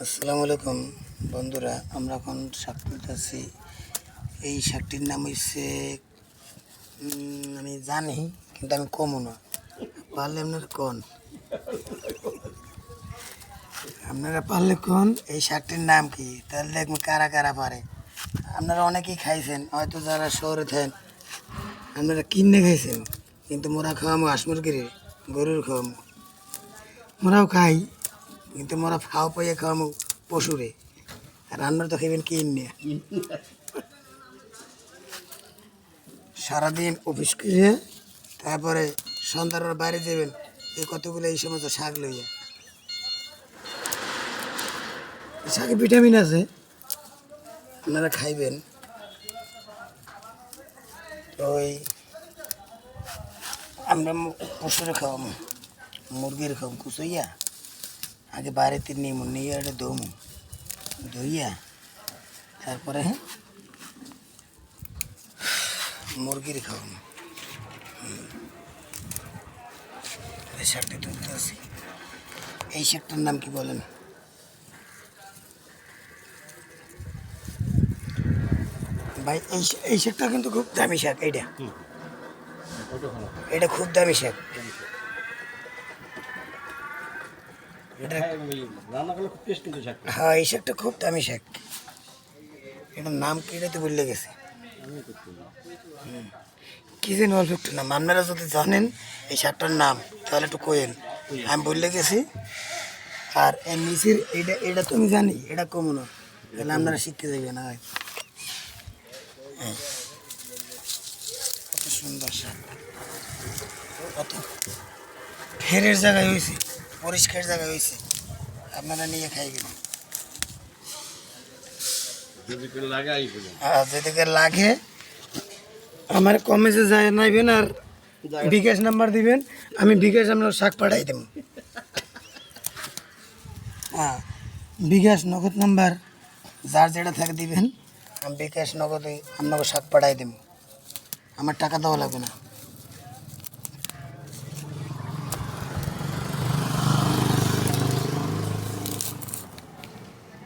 আসসালামু আলাইকুম বন্ধুরা, আমরা এখন শাক তুলতেছি। এই শাকটির নাম হচ্ছে আমি জানি, কিন্তু আমি কমও না। পারলে আপনারা পারলে কোন এই শাকটির নাম কি, তাহলে দেখবেন কারা কারা পারে। আপনারা অনেকেই খাইছেন, হয়তো যারা শহরে থাকেন আপনারা কিনে খাইছেন, কিন্তু মোরা খাওয়ামো হাঁস মুরগির, গরুর খাওয়ামো। মোরাও খাই, কিন্তু মোরা ফাও পাইয়ে খাওয়ামো পশুরে। আর আপনারা তো খাইবেন কিনে। সারাদিন অফিস করে তারপরে সন্ধ্যার বাইরে যাবেন, এই কতগুলো এই সমস্ত শাক লইয়া। শাকে ভিটামিন আছে, আপনারা খাইবেন। তো ওই আমরা পশুরে খাওয়ামো, মুরগির খাওয়াম কুচইয়া। আগে বাড়িতে নিয়ে নিয়ে এটা দমু, ধুইয়া তারপরে মুরগির খাওয়াম। এই শাকটা তুলতে আছি। এই শাকটার নাম কি বলেন? ভাই এই শাকটা কিন্তু খুব দামি শাক। এটা খুব দামি শাক। হ্যাঁ, এই শাকটা খুব দামি শাক। এটার নাম কি তো বললে গেছে, কি যেন অল্প একটু নাম। আপনারা যদি জানেন এই শাকটার নাম তাহলে একটু কোয়েন, আমি বললে গেছি। আর এর নিচের এটা এটা তো আমি জানি, এটা কমো না, তাহলে আপনারা শিখতে যাবেন। হ্যাঁ, কত সুন্দর শাক, কত ফেরের জায়গায় হয়েছে, পরিষ্কার জায়গায় হয়েছে। আপনারা নিয়ে খাই গেলেন। যেদিকে লাগে আমার কমেজে যায় নাইবেন, আর বিকাশ নাম্বার দিবেন, আমি বিকাশ আপনার শাক পাঠাই দেব। হ্যাঁ, বিকাশ নগদ নাম্বার যার যেটা থাকে দিবেন, আমি বিকাশ নগদে আপনাকে শাক পাঠাই দেব। আমার টাকা দেওয়া লাগবে না।